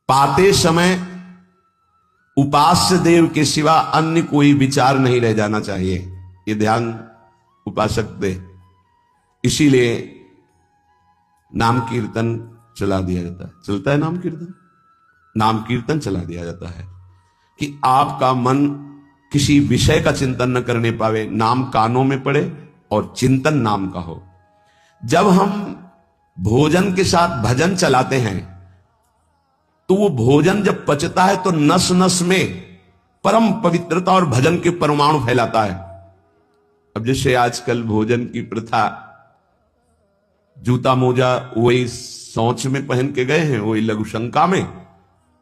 पाते समय उपास्य देव के सिवा अन्य कोई विचार नहीं रह जाना चाहिए। ये ध्यान उपासक दे। इसीलिए नाम कीर्तन चला दिया जाता है। चलता है नाम कीर्तन, नाम कीर्तन चला दिया जाता है कि आपका मन किसी विषय का चिंतन न करने पावे, नाम कानों में पड़े और चिंतन नाम का हो। जब हम भोजन के साथ भजन चलाते हैं तो वो भोजन जब पचता है तो नस नस में परम पवित्रता और भजन के परमाणु फैलाता है। अब जैसे आजकल भोजन की प्रथा, जूता मोजा वही सोच में पहन के गए हैं, वही लघुशंका में,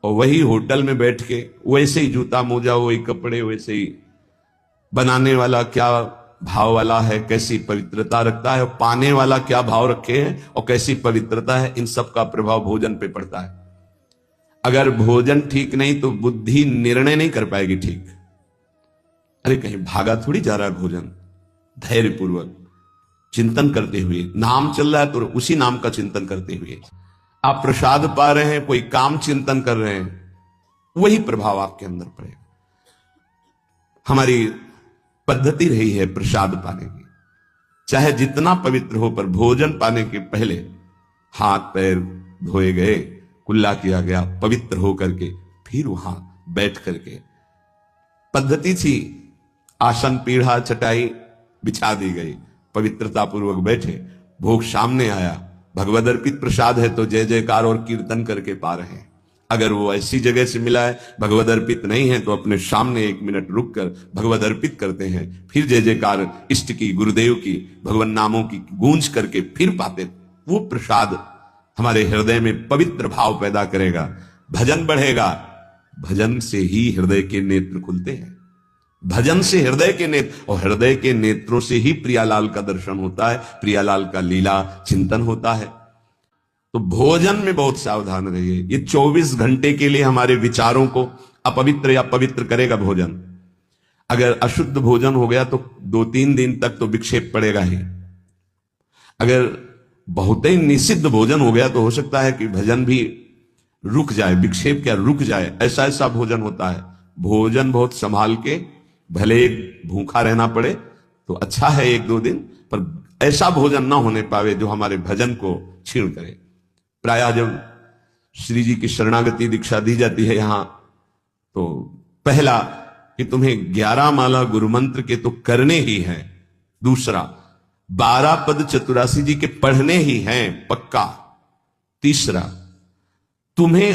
और वही होटल में बैठ के वैसे ही जूता मोजा, वही कपड़े, वैसे ही बनाने वाला क्या भाव वाला है, कैसी पवित्रता रखता है, और पाने वाला क्या भाव रखे हैं और कैसी पवित्रता है, इन सब का प्रभाव भोजन पे पड़ता है। अगर भोजन ठीक नहीं तो बुद्धि निर्णय नहीं कर पाएगी ठीक। अरे कहीं भागा थोड़ी जा रहा है भोजन। धैर्य पूर्वक चिंतन करते हुए, नाम चल रहा है तो उसी नाम का चिंतन करते हुए आप प्रसाद पा रहे हैं, कोई काम चिंतन कर रहे हैं, वही प्रभाव आपके अंदर पड़ेगा। हमारी पद्धति रही है प्रसाद पाने की, चाहे जितना पवित्र हो, पर भोजन पाने के पहले हाथ पैर धोए गए, कुल्ला किया गया, पवित्र हो करके फिर वहां बैठ करके पद्धति थी, आसन पीढ़ा चटाई बिछा दी गई, पवित्रता पूर्वक बैठे, भोग सामने आया, भगवद अर्पित प्रसाद है तो जय जयकार और कीर्तन करके पा रहे हैं। अगर वो ऐसी जगह से मिला है, भगवद अर्पित नहीं है, तो अपने सामने 1 मिनट रुक कर भगवद अर्पित करते हैं, फिर जय जयकार इष्ट की, गुरुदेव की, भगवान नामों की गूंज करके फिर पाते। वो प्रसाद हमारे हृदय में पवित्र भाव पैदा करेगा, भजन बढ़ेगा। भजन से ही हृदय के नेत्र खुलते हैं, भजन से हृदय के नेत्र, और हृदय के नेत्रों से ही प्रियालाल का दर्शन होता है, प्रियालाल का लीला चिंतन होता है। तो भोजन में बहुत सावधान रहिए। ये 24 घंटे के लिए हमारे विचारों को अपवित्र या पवित्र करेगा भोजन। अगर अशुद्ध भोजन हो गया तो 2-3 दिन तक तो विक्षेप पड़ेगा ही। अगर बहुत ही निषिद्ध भोजन हो गया तो हो सकता है कि भजन भी रुक जाए, विक्षेप क्या रुक जाए, ऐसा ऐसा भोजन होता है। भोजन बहुत संभाल के, भले भूखा रहना पड़े तो अच्छा है 1-2 दिन, पर ऐसा भोजन ना होने पावे जो हमारे भजन को छीण करे। प्रायः जब श्री जी की शरणागति दीक्षा दी जाती है यहां, तो पहला कि तुम्हें 11 माला गुरु मंत्र के तो करने ही हैं, दूसरा 12 पद चतुरासी जी के पढ़ने ही हैं पक्का, तीसरा तुम्हें